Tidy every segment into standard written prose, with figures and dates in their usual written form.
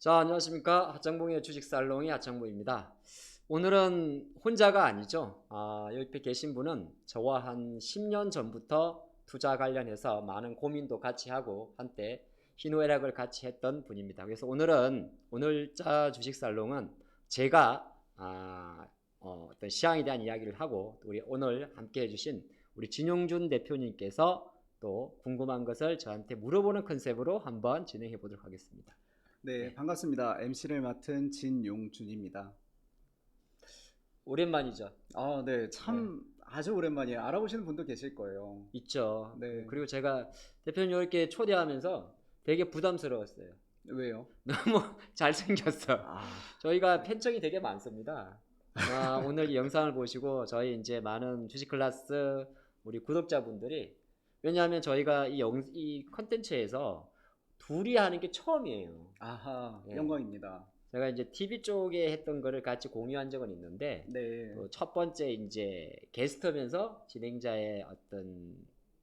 자, 안녕하십니까. 하창봉의 주식살롱의 하창봉입니다. 오늘은 혼자가 아니죠. 옆에 계신 분은 저와 한 10년 전부터 투자 관련해서 많은 고민도 같이 하고 한때 희노애락을 같이 했던 분입니다. 그래서 오늘자 주식살롱은 제가 어떤 시장에 대한 이야기를 하고 우리 오늘 함께 해주신 우리 진용준 대표님께서 또 궁금한 것을 저한테 물어보는 컨셉으로 한번 진행해 보도록 하겠습니다. 네, 반갑습니다. MC를 맡은 진용준입니다. 오랜만이죠. 네, 네, 참 아주 오랜만이에요. 알아보시는 분도 계실 거예요. 있죠. 네, 그리고 제가 대표님 이렇게 초대하면서 되게 부담스러웠어요. 왜요? 너무 잘생겼어. 아, 저희가 팬층이 되게 많습니다. 오늘 이 영상을 보시고 저희 이제 많은 주식 클래스 우리 구독자분들이, 왜냐하면 저희가 이 컨텐츠에서 둘이 하는 게 처음이에요. 아하, 예. 영광입니다. 제가 이제 TV 쪽에 했던 거를 같이 공유한 적은 있는데, 네, 또 첫 번째 이제 게스트면서 진행자의 어떤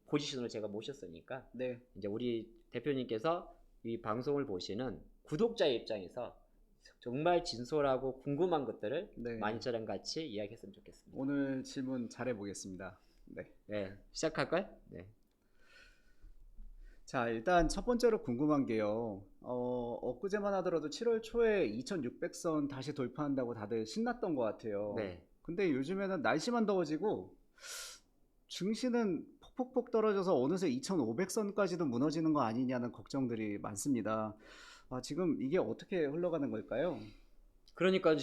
포지션을 제가 모셨으니까 네, 이제 우리 대표님께서 이 방송을 보시는 구독자의 입장에서 정말 진솔하고 궁금한 것들을 네. 많이 저랑 같이 이야기했으면 좋겠습니다. 오늘 질문 잘해 보겠습니다. 네. 네, 시작할까요? 네. 자, 일단 첫 번째로 궁금한 게요. 엊그제만 하더라도 7월 초에 2600선 다시 돌파한다고 다들 신났던 것 같아요. 네. 근데 요즘에는 날씨만 더워지고 증시는 폭폭폭 떨어져서 어느새 2500선까지도 무너지는 거 아니냐는 걱정들이 많습니다. 지금 이게 어떻게 흘러가는 걸까요? 그러니까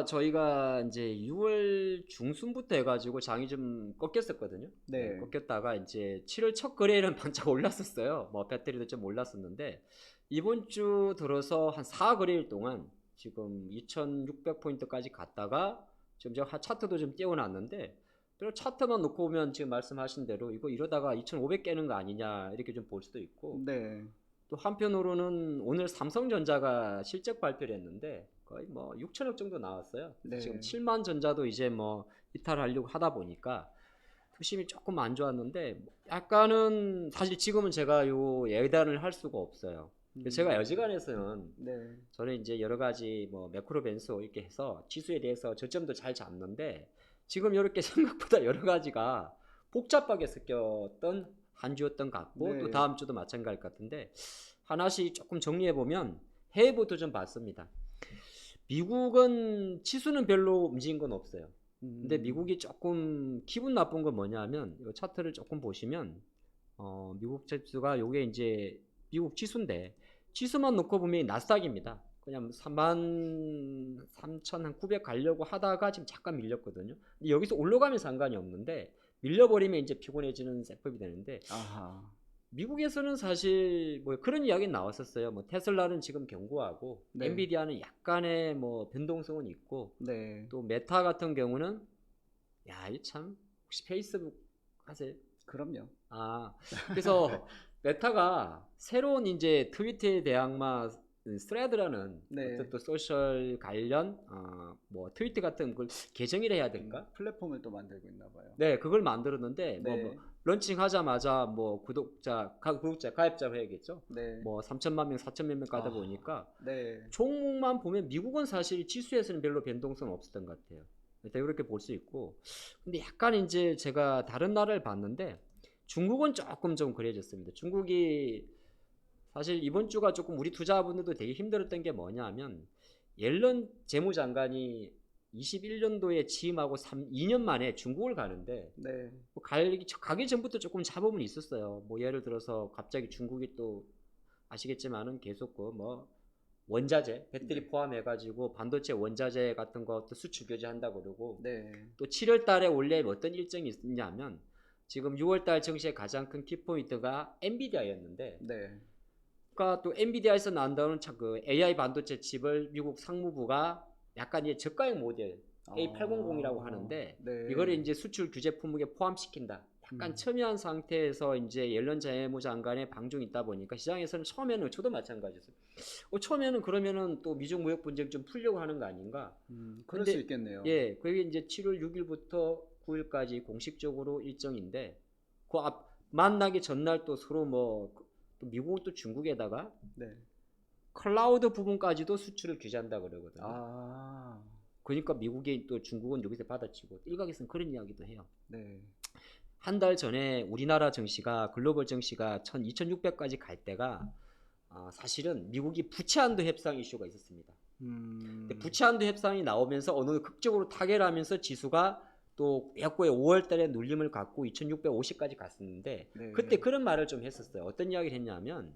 저희가 이제 6월 중순부터 해가지고 장이 좀 꺾였었거든요. 네, 네, 꺾였다가 이제 7월 첫 거래일은 반짝 올랐었어요. 뭐 배터리도 좀 올랐었는데 이번 주 들어서 한 4거래일 동안 지금 2,600포인트까지 갔다가 지금 제가 차트도 좀 띄워놨는데, 그리고 차트만 놓고 보면 지금 말씀하신 대로 이거 이러다가 2,500 깨는 거 아니냐 이렇게 좀 볼 수도 있고, 네, 또 한편으로는 오늘 삼성전자가 실적 발표를 했는데 거의 뭐 6천억 정도 나왔어요. 지금 네, 7만 전자도 이제 뭐 이탈하려고 하다 보니까 투심이 조금 안 좋았는데, 약간은 사실 지금은 제가 요 예단을 할 수가 없어요. 제가 여지간해서는 네, 저는 이제 여러 가지 뭐 매크로 변수 이렇게 해서 지수에 대해서 저점도 잘 잡는데, 지금 이렇게 생각보다 여러 가지가 복잡하게 섞였던 한 주였던 것 같고, 또 네, 다음 주도 마찬가지일 것 같은데 하나씩 조금 정리해 보면 해외부터 좀 봤습니다. 미국은 지수는 별로 움직인 건 없어요. 근데 음, 미국이 조금 기분 나쁜 건 뭐냐면, 이 차트를 조금 보시면 미국 지수가 요게 이제 미국 지수인데 지수만 놓고 보면 나스닥입니다. 그냥 33,900 가려고 하다가 지금 잠깐 밀렸거든요. 근데 여기서 올라가면 상관이 없는데 밀려버리면 이제 피곤해지는 셋업이 되는데, 아하, 미국에서는 사실 뭐 그런 이야기는 나왔었어요. 뭐 테슬라는 지금 견고하고 네, 엔비디아는 약간의 뭐 변동성은 있고, 네, 또 메타 같은 경우는, 야, 이 참, 혹시 페이스북 하세요? 그럼요. 그래서 메타가 새로운 이제 트위터에 대한 스레드라는 네, 어떤 또 소셜 관련 뭐 트위터 같은 걸 개정이라 해야 될까? 플랫폼을 또 만들고 있나 봐요. 네, 그걸 만들었는데 뭐 네, 런칭하자마자 뭐 구독자 가입자 회겠죠. 네, 뭐 3천만 명, 4천만 명 가다 아, 보니까 네, 종목만 보면 미국은 사실 지수에서는 별로 변동성 없었던 것 같아요. 일단 이렇게 볼 수 있고, 근데 약간 이제 제가 다른 나라를 봤는데 중국은 조금 좀 그래졌습니다. 중국이 사실 이번 주가 조금 우리 투자분들도 되게 힘들었던 게 뭐냐면, 옐런 재무장관이 21년도에 취임하고 2년 만에 중국을 가는데, 네, 뭐 가기 전부터 조금 잡음은 있었어요. 뭐 예를 들어서 갑자기 중국이 또 아시겠지만은 계속 그 뭐 원자재, 배터리 네, 포함해가지고 반도체 원자재 같은 것도 수출 규제한다고 그러고, 네, 또 7월 달에 원래 어떤 일정이 있냐면 지금 6월 달 증시의 가장 큰 키포인트가 엔비디아였는데, 네, 그러니까 또 엔비디아에서 나온다는 그 AI 반도체 칩을 미국 상무부가 약간 이제 저가형 모델 A800이라고 하는데 이거를 네, 이제 수출 규제 품목에 포함시킨다. 약간 음, 첨예한 상태에서 이제 옐런 재무장관의 방중이 있다 보니까 시장에서는 처음에는 저도 마찬가지였어요. 처음에는 그러면은 또 미중 무역 분쟁 좀 풀려고 하는 거 아닌가? 그럴 수 근데 있겠네요. 예, 그게 이제 7월 6일부터 9일까지 공식적으로 일정인데, 그 앞 만나기 전날 또 서로 뭐 또 미국은 또 중국에다가 네, 클라우드 부분까지도 수출을 규제한다 그러거든요. 아, 그러니까 미국이 또 중국은 여기서 받아치고 일각에서는 그런 이야기도 해요. 네. 한 달 전에 우리나라 증시가 글로벌 증시가 2600까지 갈 때가 사실은 미국이 부채 한도 협상 이슈가 있었습니다. 근데 부채 한도 협상이 나오면서 어느 정도 극적으로 타결하면서 지수가 또 약고의 5월 달에 눌림을 갖고 2650까지 갔었는데 네. 그때 그런 말을 좀 했었어요. 어떤 이야기를 했냐면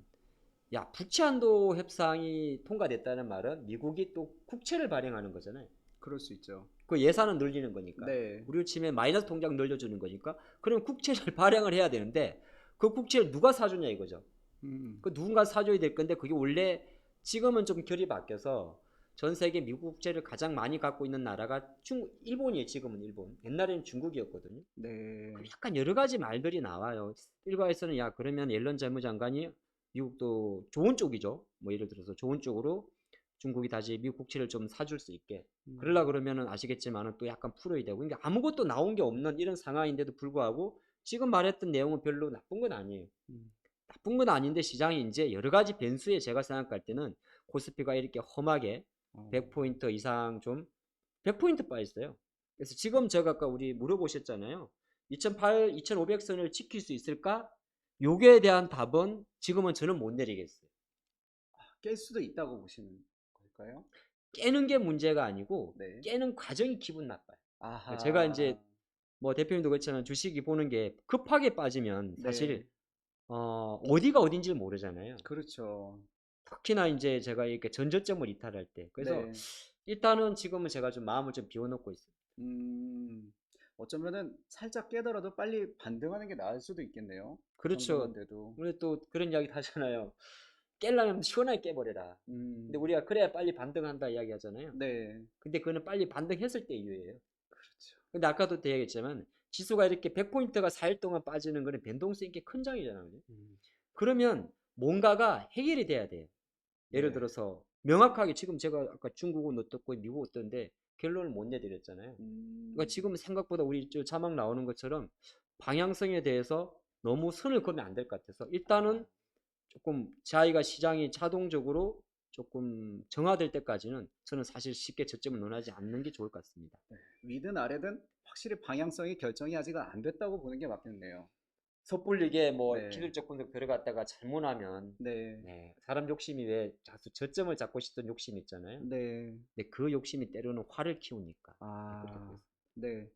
야, 부채 한도 협상이 통과됐다는 말은 미국이 또 국채를 발행하는 거잖아요. 그럴 수 있죠. 그 예산은 늘리는 거니까. 네. 우리로 치면 마이너스 통장 늘려주는 거니까. 그럼 국채를 발행을 해야 되는데 그 국채를 누가 사주냐 이거죠. 그 누군가 사줘야 될 건데 그게 원래 지금은 좀 결이 바뀌어서 전 세계 미국 국채를 가장 많이 갖고 있는 나라가 일본이에요. 지금은 일본. 옛날에는 중국이었거든요. 네. 약간 여러 가지 말들이 나와요. 일각에서는 야 그러면 옐런 재무장관이 미국도 좋은 쪽이죠. 뭐 예를 들어서 좋은 쪽으로 중국이 다시 미국 국채를 좀 사줄 수 있게 그러려 그러면은 아시겠지만은 또 약간 풀어야 되고 그러니까 아무것도 나온 게 없는 이런 상황인데도 불구하고 지금 말했던 내용은 별로 나쁜 건 아니에요. 나쁜 건 아닌데 시장이 이제 여러 가지 변수에 제가 생각할 때는 코스피가 이렇게 험하게 100포인트 이상 좀 100포인트 빠졌어요. 그래서 지금 제가 아까 우리 물어보셨잖아요. 2500선을 지킬 수 있을까? 요거에 대한 답은 지금은 저는 못 내리겠어요. 깰 수도 있다고 보시는 걸까요? 깨는 게 문제가 아니고 네. 깨는 과정이 기분 나빠요. 아하. 제가 이제 뭐 대표님도 그렇지만 주식이 보는 게 급하게 빠지면 사실 네. 어디가 어딘지 모르잖아요. 그렇죠. 특히나 이제 제가 이렇게 전저점을 이탈할 때. 그래서 네. 일단은 지금은 제가 좀 마음을 좀 비워놓고 있어요. 어쩌면은 살짝 깨더라도 빨리 반등하는 게 나을 수도 있겠네요. 그 그렇죠. 정도만 돼도. 우리 또 그런 이야기 하잖아요. 깰려면 시원하게 깨버려라. 근데 우리가 그래야 빨리 반등한다 이야기 하잖아요. 네. 근데 그거는 빨리 반등했을 때 이유예요. 그렇죠. 근데 아까도 얘기했지만 지수가 이렇게 100포인트가 4일 동안 빠지는 거는 변동성이 꽤 큰 장이잖아요. 그러면 뭔가가 해결이 돼야 돼요. 예를 네. 들어서 명확하게 지금 제가 아까 중국은 어떻고 미국 어떤데 결론을 못 내드렸잖아요. 그러니까 지금 생각보다 우리 저 자막 나오는 것처럼 방향성에 대해서 너무 선을 그으면 안 될 것 같아서 일단은 조금 자기가 시장이 자동적으로 조금 정화될 때까지는 저는 사실 쉽게 저점을 논하지 않는 게 좋을 것 같습니다. 위든 아래든 확실히 방향성이 결정이 아직 안 됐다고 보는 게 맞겠네요. 섣불리게 뭐 네. 기술적 분석 들어갔다가 잘못하면 네. 사람 욕심이 왜 자꾸 저점을 잡고 싶던 욕심이 있잖아요. 네. 근데 그 욕심이 때로는 화를 키우니까. 아, 네.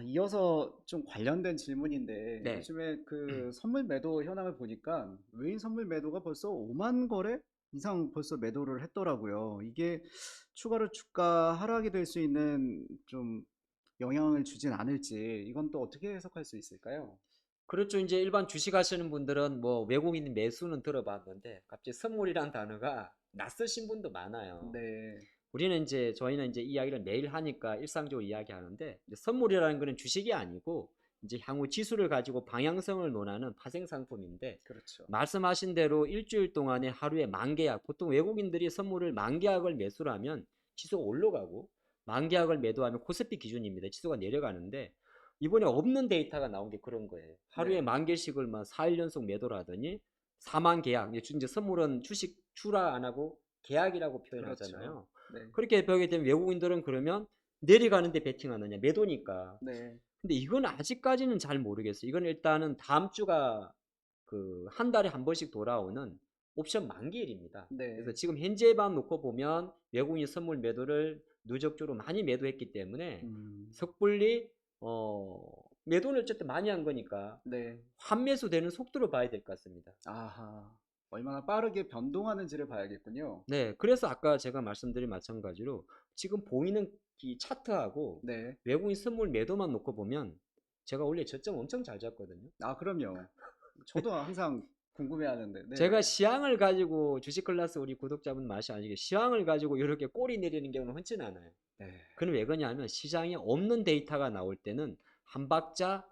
이어서 좀 관련된 질문인데 네. 요즘에 그 선물 매도 현황을 보니까 외인 선물 매도가 벌써 5만 거래 이상 벌써 매도를 했더라고요. 이게 추가로 주가 하락이 될 수 있는 좀 영향을 주진 않을지 이건 또 어떻게 해석할 수 있을까요? 그렇죠. 이제 일반 주식 하시는 분들은 뭐 외국인 매수는 들어봤는데 갑자기 선물이란 단어가 낯서신 분도 많아요. 네. 저희는 이제 이야기를 매일 하니까 일상적으로 이야기하는데 이제 선물이라는 거는 주식이 아니고 이제 향후 지수를 가지고 방향성을 논하는 파생 상품인데 그렇죠. 말씀하신 대로 일주일 동안에 하루에 10,000계약 보통 외국인들이 선물을 10,000계약을 매수를 하면 지수가 올라가고 10,000계약을 매도하면 코스피 기준입니다. 지수가 내려가는데 이번에 없는 데이터가 나온 게 그런 거예요. 하루에 네. 10,000개씩을 막 4일 연속 매도를 하더니 4만 계약. 이제 선물은 주식 출하 안 하고 계약이라고 표현하잖아요. 네. 그렇게 보게 되면 외국인들은 그러면 내려가는데 베팅하느냐 매도니까. 네. 근데 이건 아직까지는 잘 모르겠어요. 이건 일단은 다음 주가 그 한 달에 한 번씩 돌아오는 옵션 만기일입니다. 네. 그래서 지금 현재만 놓고 보면 외국인 선물 매도를 누적적으로 많이 매도했기 때문에 섣불리 매도는 어쨌든 많이 한 거니까 네. 환매수 되는 속도로 봐야 될 것 같습니다. 아하. 얼마나 빠르게 변동하는지를 봐야겠군요. 네, 그래서 아까 제가 말씀드린 마찬가지로 지금 보이는 이 차트하고 네. 외국인 선물 매도만 놓고 보면 제가 원래 저점 엄청 잘 잡거든요. 그럼요. 저도 항상 궁금해하는데. 네. 제가 시황을 가지고 주식 클래스 우리 구독자분 맛이 아니게 시황을 가지고 이렇게 꼬리 내리는 경우는 흔치는 않아요. 네. 그건 왜 그러냐면 시장에 없는 데이터가 나올 때는 한 박자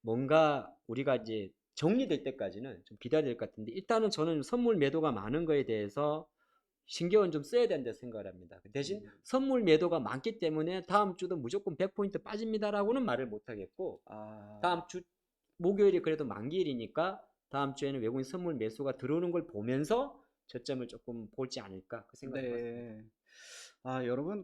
뭔가 우리가 이제 정리될 때까지는 좀 기다려야 될 것 같은데 일단은 저는 선물 매도가 많은 거에 대해서 신경은 좀 써야 된다 생각을 합니다. 대신 선물 매도가 많기 때문에 다음 주도 무조건 100포인트 빠집니다라고는 말을 못 하겠고 다음 주 목요일이 그래도 만기일이니까 다음 주에는 외국인 선물 매수가 들어오는 걸 보면서 저점을 조금 보지 않을까 그 생각을 해봤습니다. 네. 여러분,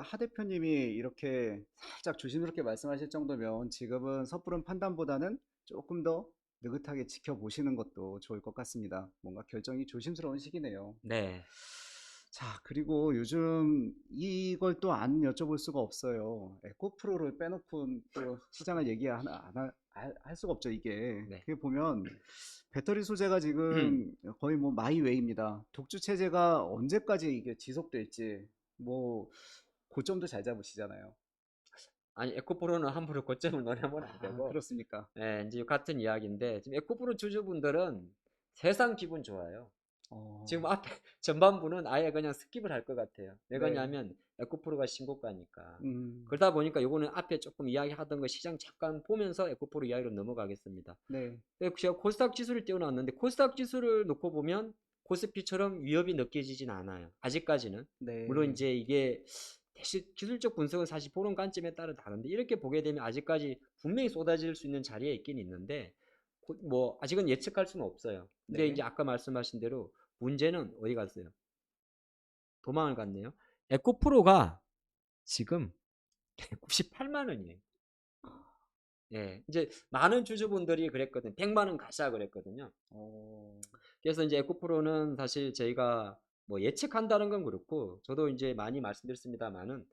하 대표님이 이렇게 살짝 조심스럽게 말씀하실 정도면 지금은 섣부른 판단보다는 조금 더 느긋하게 지켜보시는 것도 좋을 것 같습니다. 뭔가 결정이 조심스러운 시기네요. 네. 자, 그리고 요즘 이걸 또 안 여쭤볼 수가 없어요. 에코프로를 빼놓고 또 시장을 얘기 할 수가 없죠, 이게. 네. 그게 보면 배터리 소재가 지금 거의 뭐 마이웨이입니다. 독주 체제가 언제까지 이게 지속될지 뭐 고점도 잘 잡으시잖아요. 아니 에코프로는 함부로 고점을 논하면 안 되고 그렇습니까? 예, 이제 같은 이야기인데 지금 에코프로 주주분들은 세상 기분 좋아요. 어, 지금 앞에 전반부는 아예 그냥 스킵을 할 것 같아요. 왜 네. 그러냐면 에코프로가 신고가니까. 음, 그러다 보니까 요거는 앞에 조금 이야기하던 거 시장 잠깐 보면서 에코프로 이야기로 넘어가겠습니다. 네. 제가 코스닥 지수를 띄워놨는데 코스닥 지수를 놓고 보면 코스피처럼 위협이 느껴지진 않아요. 아직까지는. 물론 네. 이제 이게 대신 기술적 분석은 사실 보는 관점에 따라 다른데 이렇게 보게 되면 아직까지 분명히 쏟아질 수 있는 자리에 있긴 있는데 뭐 아직은 예측할 수는 없어요. 근데 네. 이제 아까 말씀하신 대로 문제는 어디 갔어요? 도망을 갔네요. 에코프로가 지금 98만 원이에요. 예, 이제 많은 주주분들이 그랬거든요. 100만 원 가자 그랬거든요. 어, 그래서 이제 에코프로는 사실 저희가 뭐 예측한다는 건 그렇고 저도 이제 많이 말씀드렸습니다만은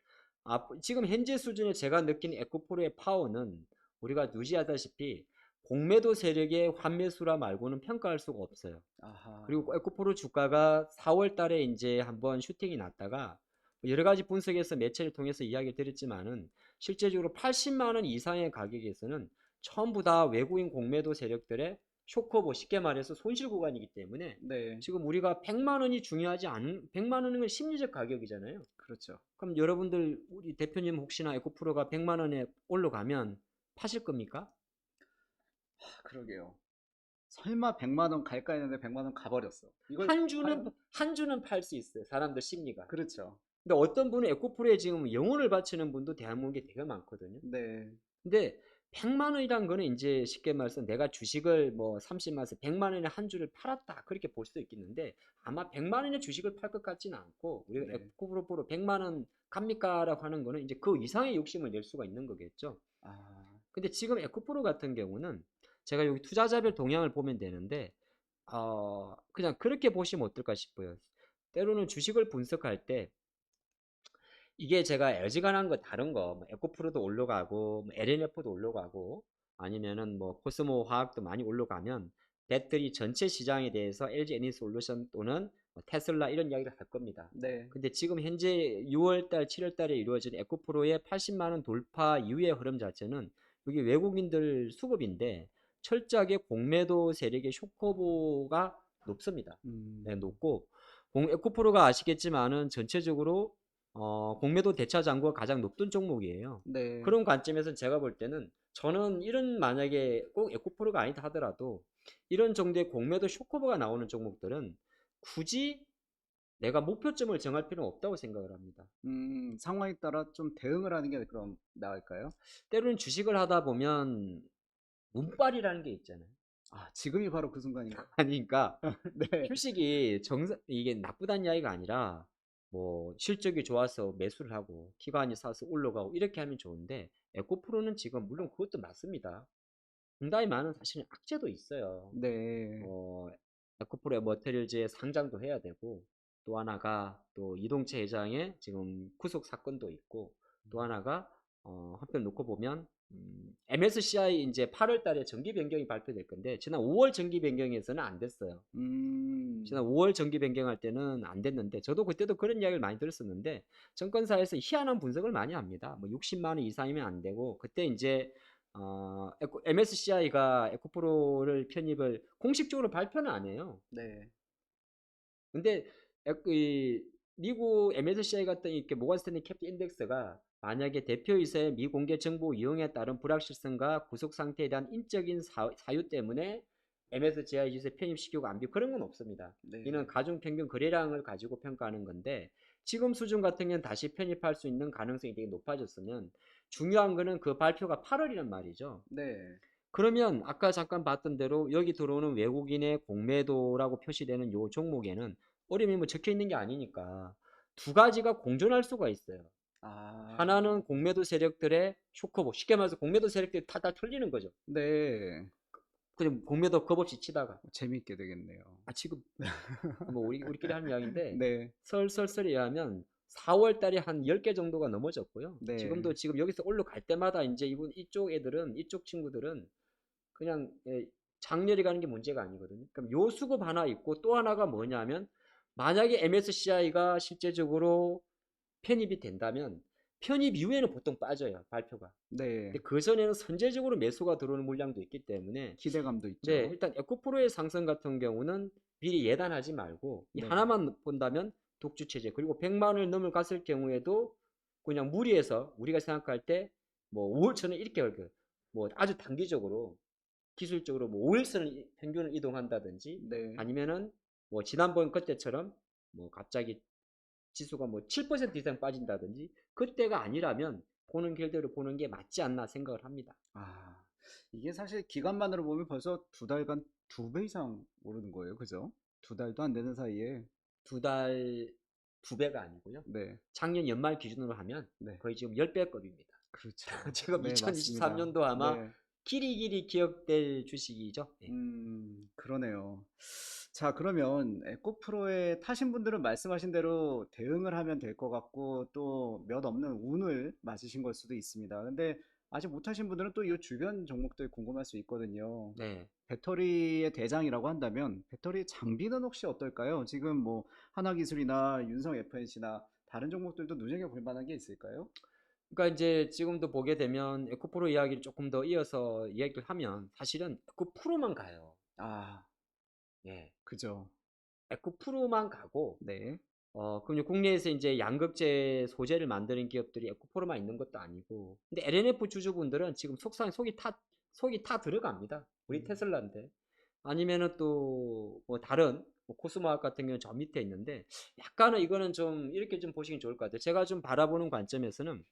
지금 현재 수준에 제가 느낀 에코프로의 파워는 우리가 누지하다시피 공매도 세력의 환매수라 말고는 평가할 수가 없어요. 아하. 그리고 에코프로 주가가 4월 달에 이제 한번 슈팅이 났다가 여러 가지 분석에서 매체를 통해서 이야기를 드렸지만은 실제적으로 80만 원 이상의 가격에서는 전부 다 외국인 공매도 세력들의 쇼커보 쉽게 말해서 손실 구간이기 때문에 네. 지금 우리가 100만 원이 중요하지 않은 100만 원은 심리적 가격이잖아요. 그렇죠. 그럼 여러분들 우리 대표님 혹시나 에코프로가 100만 원에 올라가면 파실 겁니까? 그러게요. 설마 100만 원 갈까 했는데 100만 원 가버렸어. 이걸 한 주는 과연? 한 주는 팔 수 있어요. 사람들 심리가. 그렇죠. 근데 어떤 분은 에코프로에 지금 영혼을 바치는 분도 대한민국에 되게 많거든요. 네. 근데 100만 원이란 거는 이제 쉽게 말해서 내가 주식을 뭐 30만 원에서 100만 원에 한 주를 팔았다 그렇게 볼 수도 있겠는데 아마 100만 원의 주식을 팔 것 같지는 않고 우리가 네. 에코프로 100만 원 갑니까라고 하는 거는 이제 그 이상의 욕심을 낼 수가 있는 거겠죠. 아, 근데 지금 에코프로 같은 경우는 제가 여기 투자자별 동향을 보면 되는데 그냥 그렇게 보시면 어떨까 싶어요. 때로는 주식을 분석할 때 이게 제가 LG가 난 거 다른 거, 뭐 에코프로도 올라가고, 뭐 LNF도 올라가고, 아니면은 뭐 코스모 화학도 많이 올라가면 배터리 전체 시장에 대해서 LG 에너지솔루션 또는 뭐 테슬라 이런 이야기를 할 겁니다. 네. 근데 지금 현재 6월달, 7월달에 이루어진 에코프로의 80만 원 돌파 이후의 흐름 자체는 여기 외국인들 수급인데 철저하게 공매도 세력의 쇼커보가 높습니다. 네, 음, 높고 에코프로가 아시겠지만은 전체적으로 공매도 대차 잔고가 가장 높던 종목이에요. 네. 그런 관점에서 제가 볼 때는 저는 이런 만약에 꼭 에코프로가 아니다 하더라도 이런 정도의 공매도 쇼커버가 나오는 종목들은 굳이 내가 목표점을 정할 필요는 없다고 생각을 합니다. 상황에 따라 좀 대응을 하는 게 그럼 나을까요? 때로는 주식을 하다 보면 운빨이라는 게 있잖아요. 지금이 바로 그 순간인가? 아니, 그러니까 네. 주식이 이게 나쁘다는 이야기가 아니라 뭐 실적이 좋아서 매수를 하고 기관이 사서 올라가고 이렇게 하면 좋은데 에코프로는 지금 물론 그것도 맞습니다. 상당히 많은 사실은 악재도 있어요. 네. 어, 에코프로의 머테리얼즈에 상장도 해야 되고 또 하나가 또 이동채 회장의 지금 구속 사건도 있고 또 하나가 한편 놓고 보면 MSCI 이제 8월 달에 정기 변경이 발표될 건데 지난 5월 정기 변경에서는 안 됐어요. 지난 음, 5월 정기 변경할 때는 안 됐는데 저도 그때도 그런 이야기를 많이 들었었는데 정권사에서 희한한 분석을 많이 합니다. 뭐 60만 원 이상이면 안 되고 그때 이제 MSCI가 에코프로를 편입을 공식적으로 발표는 안 해요. 네. 근데 이 미국 MSCI 같은 이렇게 모건 스탠리 캡틴 인덱스가 만약에 대표이사의 미공개 정보 이용에 따른 불확실성과 구속 상태에 대한 인적인 사유 때문에 MSCI 지수에 편입시키고 안 비고 그런 건 없습니다. 네. 이는 가중 평균 거래량을 가지고 평가하는 건데 지금 수준 같은 경우는 다시 편입할 수 있는 가능성이 되게 높아졌으면 중요한 거는 그 발표가 8월이란 말이죠. 네. 그러면 아까 잠깐 봤던 대로 여기 들어오는 외국인의 공매도라고 표시되는 요 종목에는 어려움이 뭐 적혀 있는 게 아니니까 두 가지가 공존할 수가 있어요. 아. 하나는 공매도 세력들의 쇼크보, 쉽게 말해서 공매도 세력들이 탈탈 털리는 거죠. 네. 그냥 공매도 겁없이 치다가 재미있게 되겠네요. 지금 뭐 우리끼리 하는 이야기인데 네. 설설설에 의하면 4월 달에 한 10개 정도가 넘어졌고요. 네. 지금 여기서 올라갈 때마다 이제 이쪽 친구들은 그냥 장렬히 가는 게 문제가 아니거든요. 그럼 요 수급 하나 있고 또 하나가 뭐냐면 만약에 MSCI가 실제적으로 편입이 된다면 편입 이후에는 보통 빠져요, 발표가. 네. 근데 그 전에는 선제적으로 매수가 들어오는 물량도 있기 때문에 기대감도 네, 있죠. 일단 에코프로의 상승 같은 경우는 미리 예단하지 말고 이 네. 하나만 본다면 독주 체제 그리고 100만 원을 넘어갔을 경우에도 그냥 무리해서 우리가 생각할 때 뭐 5월선은 이렇게 뭐 아주 단기적으로 기술적으로 뭐 5일선을 평균을 이동한다든지 네. 아니면은 뭐 지난번 그때처럼 뭐 갑자기 지수가 뭐 7% 이상 빠진다든지 그때가 아니라면 보는 길대로 보는 게 맞지 않나 생각을 합니다. 아, 이게 사실 기간만으로 보면 벌써 두 달간 2배 이상 오르는 거예요. 그죠? 2달도 안 되는 사이에. 두 달 두 배가 아니고요. 네. 작년 연말 기준으로 하면 네. 거의 지금 10배급입니다. 그렇죠. 지금 네, 맞습니다. 2023년도 아마 네. 길이 기억될 주식이죠. 네. 그러네요. 자, 그러면 에코프로에 타신 분들은 말씀하신 대로 대응을 하면 될 것 같고 또 몇 없는 운을 맞으신 걸 수도 있습니다. 근데 아직 못 하신 분들은 또 이 주변 종목들 궁금할 수 있거든요. 네. 배터리의 대장이라고 한다면 배터리 장비는 혹시 어떨까요? 지금 뭐 하나기술이나 윤성 FNC나 다른 종목들도 눈여겨볼 만한 게 있을까요? 그러니까 이제 지금도 보게 되면 에코프로 이야기를 조금 더 이어서 이야기를 하면 사실은 에코프로만 가요. 아, 예. 그죠. 에코프로만 가고 네. 그럼 국내에서 이제 양극재 소재를 만드는 기업들이 에코프로만 있는 것도 아니고 근데 LNF 주주분들은 지금 속이 타 들어갑니다. 우리 음, 테슬라인데 아니면은 또 뭐 다른 뭐 코스모학 같은 경우는 저 밑에 있는데 약간은 이거는 좀 이렇게 좀 보시면 좋을 것 같아요. 제가 좀 바라보는 관점에서는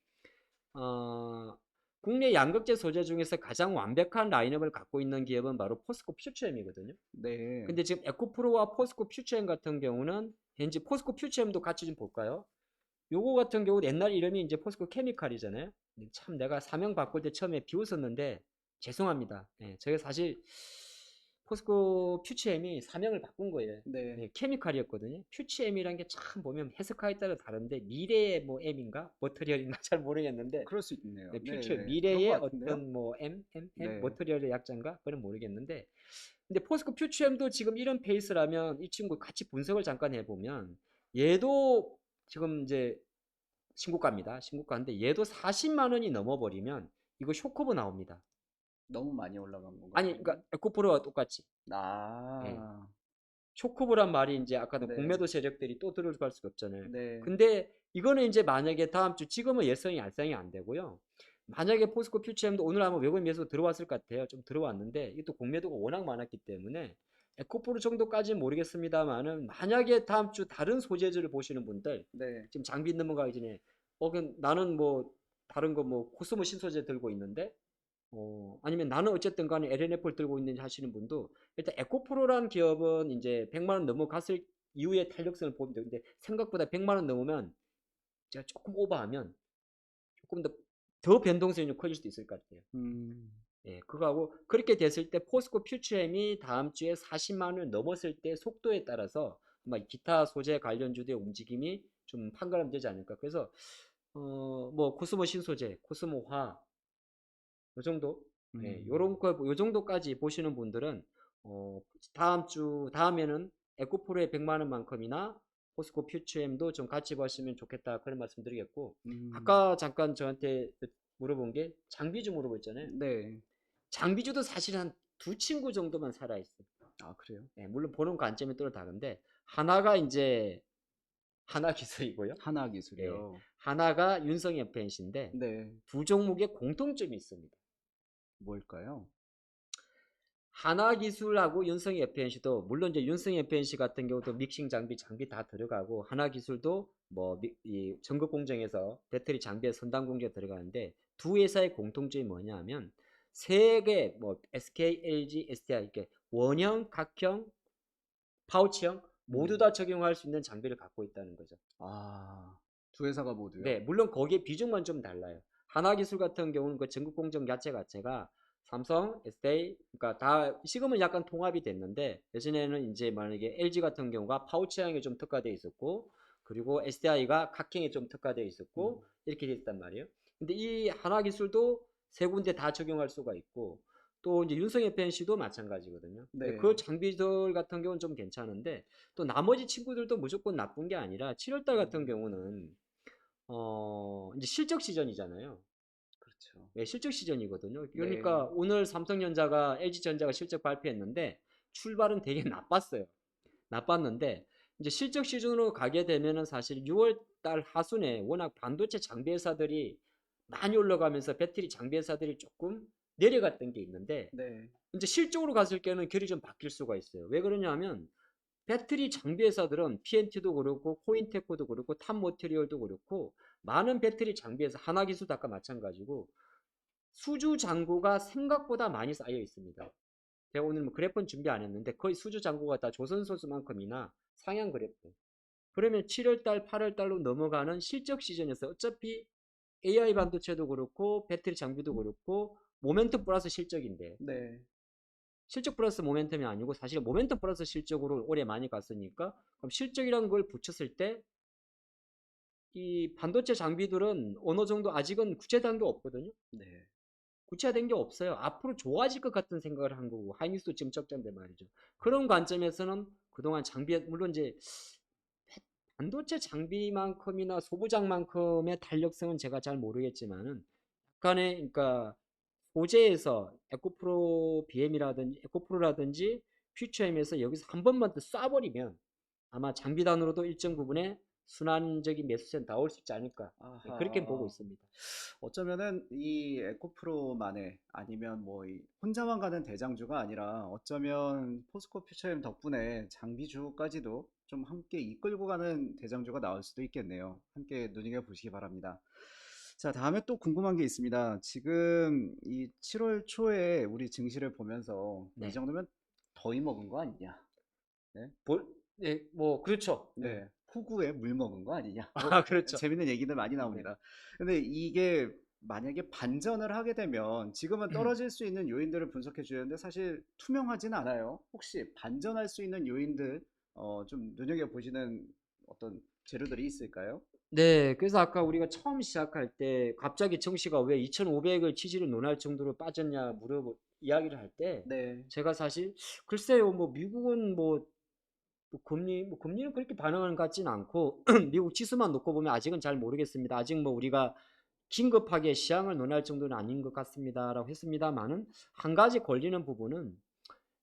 어, 국내 양극재 소재 중에서 가장 완벽한 라인업을 갖고 있는 기업은 바로 포스코 퓨처엠이거든요. 네. 근데 지금 에코프로와 포스코 퓨처엠 같은 경우는 현재 포스코 퓨처엠도 같이 좀 볼까요? 요거 같은 경우 옛날 이름이 이제 포스코 케미칼이잖아요. 참 내가 사명 바꿀 때 처음에 비웃었는데 죄송합니다. 예, 저게 사실 포스코 퓨처엠이 사명을 바꾼 거예요. 네. 예, 케미칼이었거든요. 퓨처엠이란 게 참 보면 해석하에 따라 다른데 미래의 뭐 M인가? 머터리얼인가 잘 모르겠는데 그럴 수 있네요. 네, 네, 퓨처 네. 그런 것 미래의 같은데요? 어떤 뭐 M 네. 머터리얼의 약자인가? 그건 모르겠는데 근데 포스코 퓨처엠도 지금 이런 페이스라면 이 친구 같이 분석을 잠깐 해보면 얘도 지금 이제 신고가입니다. 신고가인데 얘도 40만 원이 넘어버리면 이거 쇼커브 나옵니다. 너무 많이 올라간 건가요, 아니, 그러니까 그러면? 에코프로와 똑같이. 예. 아, 쇼커브란 말이 이제 아까도 네. 공매도 세력들이 또 들어갈 수가 없잖아요. 네. 근데 이거는 이제 만약에 다음 주 지금은 예상이 알상이 안 되고요. 만약에 포스코 퓨처엠도 오늘 아마 외국인 매수 들어왔을 것 같아요. 좀 들어왔는데 이게 또 공매도가 워낙 많았기 때문에 에코프로 정도까지는 모르겠습니다만은 만약에 다음 주 다른 소재들을 보시는 분들 네. 지금 장비 넘어가기 전에 나는 뭐 다른 거 뭐 코스모 신소재 들고 있는데 아니면 나는 어쨌든 간에 LNF를 들고 있는 하시는 분도 일단 에코프로란 기업은 이제 100만 원 넘어갔을 이후에 탄력성을 보면 되는데 생각보다 100만 원 넘으면 제가 조금 오버하면 조금 더 변동성이 좀 커질 수도 있을 것 같아요. 음, 예, 그거하고 그렇게 됐을 때 포스코 퓨처엠이 다음 주에 40만 원을 넘었을 때 속도에 따라서 아마 기타 소재 관련주들의 움직임이 좀 판가름되지 않을까. 그래서 뭐 코스모 신소재, 코스모화 요 정도? 예, 음, 요 정도까지 보시는 분들은, 어, 다음에는 에코프로의 100만 원만큼이나 포스코 퓨처엠도 좀 같이 보시면 좋겠다. 그런 말씀 드리겠고, 음, 아까 잠깐 저한테 물어본 게 장비주 물어보셨잖아요. 네. 장비주도 사실 한 두 친구 정도만 살아있어요. 아, 그래요? 예, 물론 보는 관점이 또 다른데, 하나가 이제 하나 기술이고요. 하나 예, 기술이요. 하나가 윤성이 FNC인데, 네. 두 종목에 공통점이 있습니다. 뭘까요? 하나기술하고 윤성이 FNC도 물론 이제 윤성이 FNC 같은 경우도 믹싱 장비 다 들어가고 하나기술도 뭐 이 전국 공정에서 배터리 장비의 선단 공정에 들어가는데 두 회사의 공통점이 뭐냐면 세 개 뭐 SK, LG, SDI 이렇게 원형, 각형, 파우치형 모두 다 적용할 수 있는 장비를 갖고 있다는 거죠. 아, 두 회사가 모두요? 네, 물론 거기에 비중만 좀 달라요. 하나기술 같은 경우는 그 전국 공정 자체가 삼성, SK, 그러니까 다 지금은 약간 통합이 됐는데 예전에는 이제 만약에 LG 같은 경우가 파우치형에 좀 특화되어 있었고 그리고 SDI가 각형에 좀 특화되어 있었고 이렇게 됐단 말이에요. 근데 이 하나기술도 세 군데 다 적용할 수가 있고 또 이제 윤성 FNC도 마찬가지거든요. 네. 그 장비들 같은 경우는 좀 괜찮은데 또 나머지 친구들도 무조건 나쁜 게 아니라 7월달 같은 경우는 이제 실적 시즌이잖아요. 그렇죠. 네, 실적 시즌이거든요. 네. 그러니까 오늘 삼성전자가 LG전자가 실적 발표했는데 출발은 되게 나빴어요. 나빴는데 이제 실적 시즌으로 가게 되면은 사실 6월 달 하순에 워낙 반도체 장비 회사들이 많이 올라가면서 배터리 장비 회사들이 조금 내려갔던 게 있는데 네. 이제 실적으로 갔을 때는 결이 좀 바뀔 수가 있어요. 왜 그러냐면 배터리 장비 회사들은 PNT도 그렇고 코인테크도 그렇고 탑모티리얼도 그렇고 많은 배터리 장비 회사 하나기술도 아까 마찬가지고 수주 잔고가 생각보다 많이 쌓여 있습니다. 제가 오늘 뭐 그래프는 준비 안 했는데 거의 수주 잔고가 다 조선소수만큼이나 상향 그래프. 그러면 7월달, 8월달로 넘어가는 실적 시즌에서 어차피 AI 반도체도 그렇고 배터리 장비도 그렇고 모멘텀 플러스 실적인데 네. 실적 플러스 모멘텀이 아니고 사실 모멘텀 플러스 실적으로 올해 많이 갔으니까 그럼 실적이라는 걸 붙였을 때 이 반도체 장비들은 어느 정도 아직은 구체화된 게 없거든요. 네. 구체화된 게 없어요. 앞으로 좋아질 것 같은 생각을 한 거고 하이닉스도 지금 적자인데 말이죠. 그런 관점에서는 그동안 장비 물론 이제 반도체 장비만큼이나 소부장만큼의 탄력성은 제가 잘 모르겠지만은 약간의 그러니까 소재에서 에코프로 BM이라든지 에코프로라든지 퓨처엠에서 여기서 한 번만 더 쏴버리면 아마 장비단으로도 일정 부분의 순환적인 매수세는 나올 수 있지 않을까 그렇게 보고 아하. 있습니다. 어쩌면은 이 에코프로만의 아니면 뭐 이 혼자만 가는 대장주가 아니라 어쩌면 포스코 퓨처엠 덕분에 장비주까지도 좀 함께 이끌고 가는 대장주가 나올 수도 있겠네요. 함께 눈여겨보시기 바랍니다. 자, 다음에 또 궁금한 게 있습니다. 지금 이 7월 초에 우리 증시를 보면서 이 네. 정도면 더위 먹은 거 아니냐? 네? 네, 뭐 그렇죠. 네. 네, 폭우에 물 먹은 거 아니냐? 아, 그렇죠. 재밌는 얘기들 많이 네. 나옵니다. 근데 이게 만약에 반전을 하게 되면 지금은 떨어질 수 있는 요인들을 분석해 주는데 사실 투명하진 않아요. 혹시 반전할 수 있는 요인들 좀 눈여겨 보시는 어떤 재료들이 있을까요? 네, 그래서 아까 우리가 처음 시작할 때 갑자기 정시가 왜 2,500을 취지를 논할 정도로 빠졌냐 이야기를 할 때 네, 제가 사실 글쎄요, 뭐 미국은 금리는 그렇게 반응하는 것 같지는 않고 미국 지수만 놓고 보면 아직은 잘 모르겠습니다. 아직 뭐 우리가 긴급하게 시향을 논할 정도는 아닌 것 같습니다라고 했습니다만은 한 가지 걸리는 부분은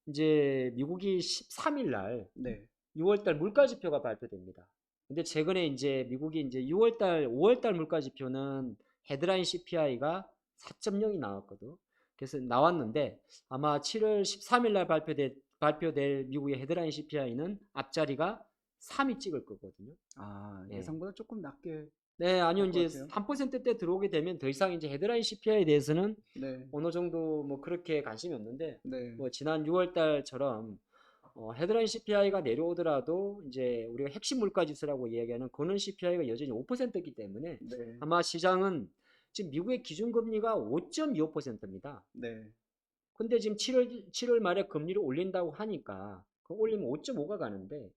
이제 미국이 13일 날 네, 6월달 물가지표가 발표됩니다. 근데 최근에 이제 미국이 이제 6월달, 5월달 물가지표는 헤드라인 CPI가 4.0이 나왔거든. 그래서 나왔는데 아마 7월 13일 날 발표될 미국의 헤드라인 CPI는 앞자리가 3이 찍을 거거든요. 아, 네. 예상보다 조금 낮게 네, 아니요. 할 것 이제 같아요. 3%대 들어오게 되면 더 이상 이제 헤드라인 CPI에 대해서는 네, 어느 정도 뭐 그렇게 관심이 없는데 네, 뭐 지난 6월 달처럼 헤드라인 CPI가 내려오더라도 이제 우리가 핵심 물가 지수라고 이야기하는 고는 CPI가 여전히 5%이기 때문에 네, 아마 시장은 지금 미국의 기준금리가 5.25%입니다. 네, 근데 지금 7월 말에 금리를 올린다고 하니까 그 올리면 5.5가 가는데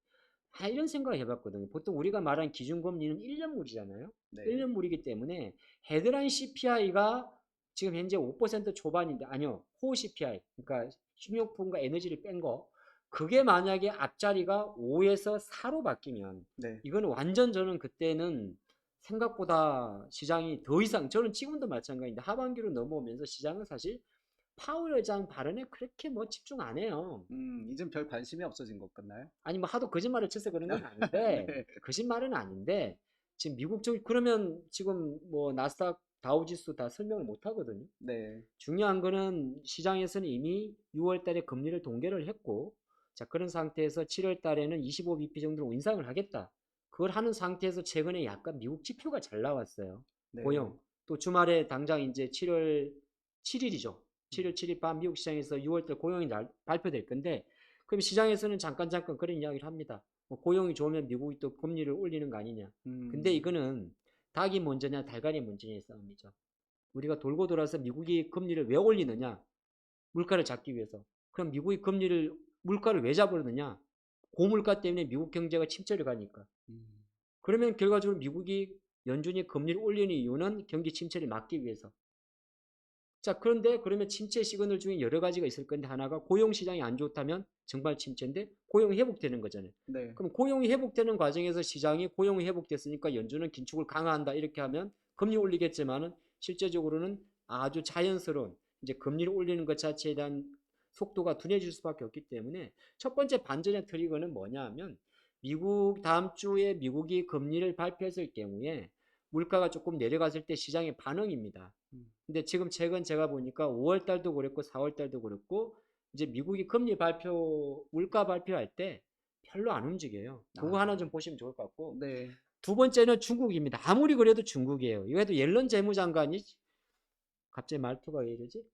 이런 생각을 해봤거든요. 보통 우리가 말한 기준금리는 1년물이잖아요. 네, 1년물이기 때문에 헤드라인 CPI가 지금 현재 5% 초반인데 아니요. 코어 CPI 그러니까 식료품과 에너지를 뺀 거 그게 만약에 앞자리가 5에서 4로 바뀌면 네, 이거는 완전 저는 그때는 생각보다 시장이 더 이상 저는 지금도 마찬가지인데 하반기로 넘어오면서 시장은 사실 파월 의장 발언에 그렇게 뭐 집중 안 해요. 이젠 별 관심이 없어진 것 같나요? 아니 뭐 하도 거짓말을 쳐서 그런 건 아닌데 네, 거짓말은 아닌데 지금 미국 쪽 그러면 지금 뭐 나스닥 다우지수 다 설명을 못 하거든요. 네, 중요한 거는 시장에서는 이미 6월 달에 금리를 동결을 했고 자 그런 상태에서 7월 달에는 25bp 정도로 인상을 하겠다. 그걸 하는 상태에서 최근에 약간 미국 지표가 잘 나왔어요. 네, 고용 또 주말에 당장 이제 7월 7일이죠. 7월 7일 밤 미국 시장에서 6월달 고용이 발표될 건데 그럼 시장에서는 잠깐 그런 이야기를 합니다. 고용이 좋으면 미국이 또 금리를 올리는 거 아니냐. 근데 이거는 닭이 먼저냐 달걀이 먼저냐의 싸움이죠. 우리가 돌고 돌아서 미국이 금리를 왜 올리느냐? 물가를 잡기 위해서. 그럼 미국이 물가를 왜 잡으느냐? 고물가 때문에 미국 경제가 침체를 가니까. 그러면 결과적으로 미국이 연준이 금리를 올리는 이유는 경기 침체를 막기 위해서. 자, 그런데 그러면 침체 시그널 중에 여러 가지가 있을 건데 하나가 고용 시장이 안 좋다면 정말 침체인데 고용이 회복되는 거잖아요. 네. 그럼 고용이 회복되는 과정에서 시장이 고용이 회복됐으니까 연준은 긴축을 강화한다 이렇게 하면 금리 올리겠지만은 실제적으로는 아주 자연스러운 이제 금리를 올리는 것 자체에 대한 속도가 둔해질 수밖에 없기 때문에 첫 번째 반전의 트리거는 뭐냐 하면 다음 주에 미국이 금리를 발표했을 경우에 물가가 조금 내려갔을 때 시장의 반응입니다. 근데 지금 최근 제가 보니까 5월 달도 그랬고 4월 달도 그랬고 이제 미국이 물가 발표할 때 별로 안 움직여요. 그거 하나 좀 보시면 좋을 것 같고. 네. 두 번째는 중국입니다. 아무리 그래도 중국이에요. 이거도 옐런 재무장관이 갑자기 말투가 왜 이러지?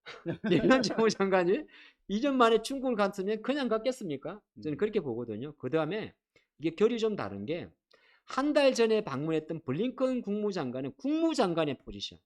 옐런 재무장관이 2년 만에 중국을 갔으면 그냥 갔겠습니까? 저는 그렇게 보거든요. 그 다음에 이게 결이 좀 다른 게 한 달 전에 방문했던 블링컨 국무장관은 국무장관의 포지션.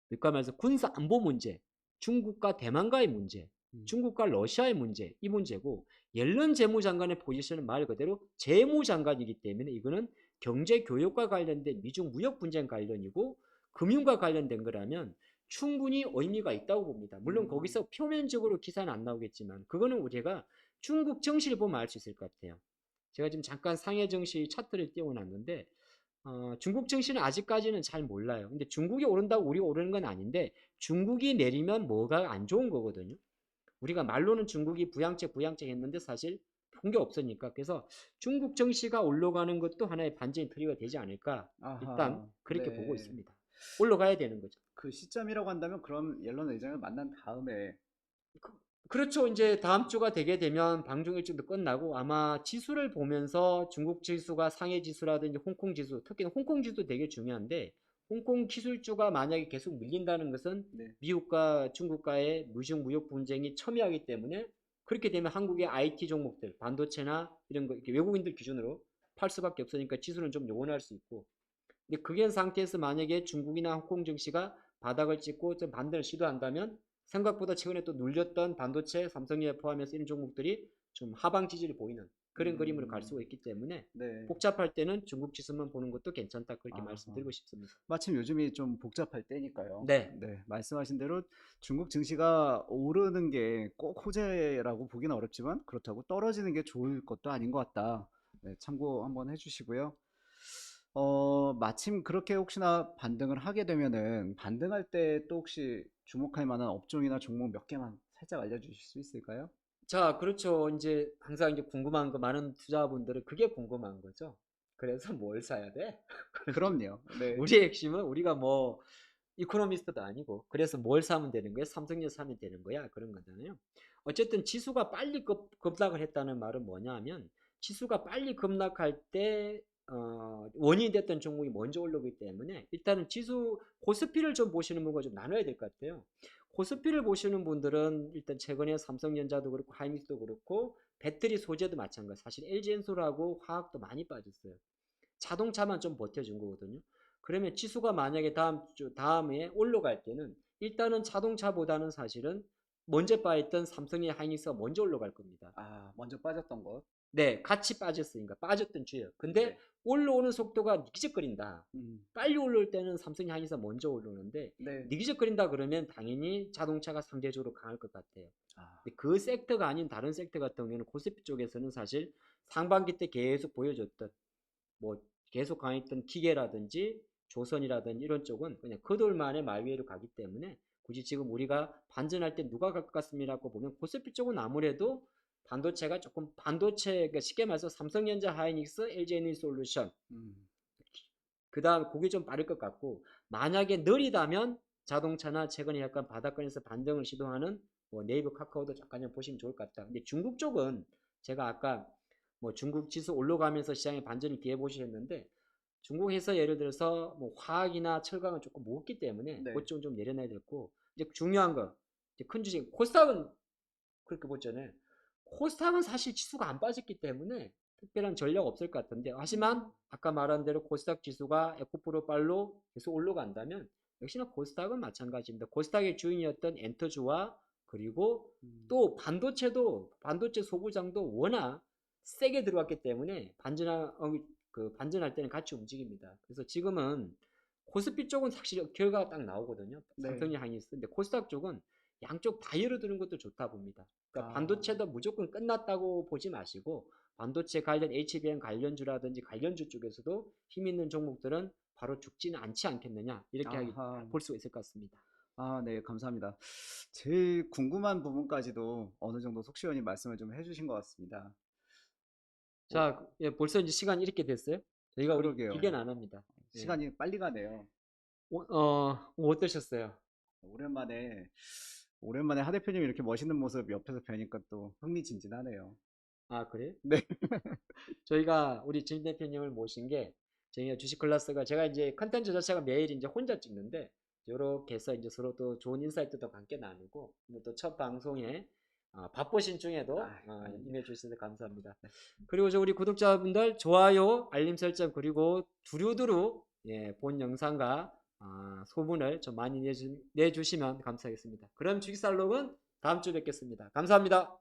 그러니까 말해서 군사 안보 문제, 중국과 대만과의 문제, 중국과 러시아의 문제, 이 문제고 옐런 재무장관의 포지션은 말 그대로 재무장관이기 때문에 이거는 경제 교역과 관련된 미중 무역 분쟁 관련이고 금융과 관련된 거라면 충분히 의미가 있다고 봅니다. 물론 거기서 표면적으로 기사는 안 나오겠지만 그거는 우리가 중국 정시를 보면 알 수 있을 것 같아요. 제가 지금 잠깐 상해 정시 차트를 띄워놨는데 중국 증시는 아직까지는 잘 몰라요. 근데 중국이 오른다고 우리가 오르는 건 아닌데 중국이 내리면 뭐가 안 좋은 거거든요. 우리가 말로는 중국이 부양책 했는데 사실 본 게 없으니까 그래서 중국 증시가 올라가는 것도 하나의 반전의 트리거가 되지 않을까. 일단 그렇게 보고 있습니다. 올라가야 되는 거죠. 그 시점이라고 한다면 그럼 옐런 의장을 만난 다음에 그렇죠. 이제 다음 주가 되게 되면 방중 일정도 끝나고 아마 지수를 보면서 중국 지수가 상해 지수라든지 홍콩 지수, 특히 홍콩 지수도 되게 중요한데 홍콩 기술주가 만약에 계속 밀린다는 것은 네. 미국과 중국과의 미중 무역 분쟁이 첨예하기 때문에 그렇게 되면 한국의 IT 종목들, 반도체나 이런 거 이렇게 외국인들 기준으로 팔 수밖에 없으니까 지수는 좀 요원할 수 있고 근데 그게 상태에서 만약에 중국이나 홍콩 증시가 바닥을 찍고 좀 반등을 시도한다면 생각보다 최근에 또 눌렸던 반도체, 삼성전자 포함해서 이런 종목들이 좀 하방 지지를 보이는 그런 그림으로 갈 수가 있기 때문에 네. 복잡할 때는 중국 지수만 보는 것도 괜찮다 그렇게 말씀드리고 싶습니다. 마침 요즘이 좀 복잡할 때니까요. 네. 말씀하신 대로 중국 증시가 오르는 게 꼭 호재라고 보기는 어렵지만 그렇다고 떨어지는 게 좋을 것도 아닌 것 같다. 네, 참고 한번 해주시고요. 마침 그렇게 혹시나 반등을 하게 되면은 반등할 때 또 혹시 주목할 만한 업종이나 종목 몇 개만 살짝 알려주실 수 있을까요? 자, 그렇죠. 이제 항상 이제 궁금한 거 많은 투자분들은 그게 궁금한 거죠. 그래서 뭘 사야 돼? 그럼요. 네. 우리의 핵심은 우리가 뭐 이코노미스트도 아니고 그래서 뭘 사면 되는 거야? 삼성전자 사면 되는 거야? 그런 거잖아요. 어쨌든 지수가 빨리 급락을 했다는 말은 뭐냐 하면 지수가 빨리 급락할 때 원인이 됐던 종목이 먼저 올라오기 때문에 일단은 지수 코스피를 좀 보시는 분과 좀 나눠야 될 것 같아요. 코스피를 보시는 분들은 일단 최근에 삼성전자도 그렇고 하이닉스도 그렇고 배터리 소재도 마찬가지. 사실 LG엔솔하고 화학도 많이 빠졌어요. 자동차만 좀 버텨준 거거든요. 그러면 지수가 만약에 다음에 올라갈 때는 일단은 자동차보다는 사실은 먼저 빠졌던 삼성의 하이닉스가 먼저 올라갈 겁니다. 먼저 빠졌던 것. 네, 같이 빠졌으니까 빠졌던 주요. 근데 네. 올라오는 속도가 니기적거린다. 빨리 올라올 때는 삼성이 하이닉스가 먼저 올라오는데 네. 니기적거린다 그러면 당연히 자동차가 상대적으로 강할 것 같아요. 근데 그 섹터가 아닌 다른 섹터 같은 경우에는 코스피 쪽에서는 사실 상반기 때 계속 보여줬던 뭐 계속 강했던 기계라든지 조선이라든지 이런 쪽은 그냥 그돌만의 말 위로 가기 때문에 굳이 지금 우리가 반전할 때 누가 갈 것 같습니다라고 보면 코스피 쪽은 아무래도 반도체가 조금 그러니까 쉽게 말해서 삼성전자, 하이닉스, LG에너지솔루션 그 다음 그게 좀 빠를 것 같고 만약에 느리다면 자동차나 최근에 약간 바닥권에서 반등을 시도하는 뭐 네이버 카카오도 잠깐 좀 보시면 좋을 것 같다. 근데 중국 쪽은 제가 아까 뭐 중국 지수 올라가면서 시장에 반전을 기회 보시셨는데 중국에서 예를 들어서 뭐 화학이나 철강은 조금 무겁기 때문에 네. 그쪽은 좀 내려놔야 됐고 이제 중요한 거 이제 큰 주식 코스닥은 그렇게 보잖아요. 코스닥은 사실 지수가 안 빠졌기 때문에 특별한 전략 없을 것 같은데 하지만 아까 말한 대로 코스닥 지수가 F%빨로 계속 올라간다면 역시나 코스닥은 마찬가지입니다. 코스닥의 주인이었던 엔터주와 그리고 또 반도체 소부장도 워낙 세게 들어왔기 때문에 반전할 때는 같이 움직입니다. 그래서 지금은 코스피 쪽은 사실 결과가 딱 나오거든요. 네. 상승률 항이 있는데 코스닥 쪽은 양쪽 다 열어두는 것도 좋다 봅니다. 그러니까 아. 반도체도 무조건 끝났다고 보지 마시고 반도체 관련 HBM 관련주라든지 관련주 쪽에서도 힘 있는 종목들은 바로 죽지는 않지 않겠느냐 이렇게 아하. 볼 수가 있을 것 같습니다. 아, 네, 감사합니다. 제일 궁금한 부분까지도 어느 정도 속 시원히 말씀을 좀 해주신 것 같습니다. 자, 예, 벌써 이제 시간이 이렇게 됐어요. 저희가 우리 그러게요. 길게는 안 합니다. 예. 시간이 빨리 가네요. 어떠셨어요? 오랜만에 하 대표님 이렇게 멋있는 모습 옆에서 뵈니까 또 흥미진진하네요. 아, 그래요? 네. 저희가 우리 진 대표님을 모신 게 저희가 주식 클래스가 제가 이제 컨텐츠 자체가 매일 이제 혼자 찍는데 이렇게 해서 이제 서로 또 좋은 인사이트도 함께 나누고 또 첫 방송에 바쁘신 중에도 아닙니다. 임해 주셔서 감사합니다. 그리고 우리 구독자분들 좋아요, 알림 설정 그리고 두루두루 예, 본 영상과 소문을 좀 많이 내주시면 감사하겠습니다. 그럼 주식살롱은 다음 주에 뵙겠습니다. 감사합니다.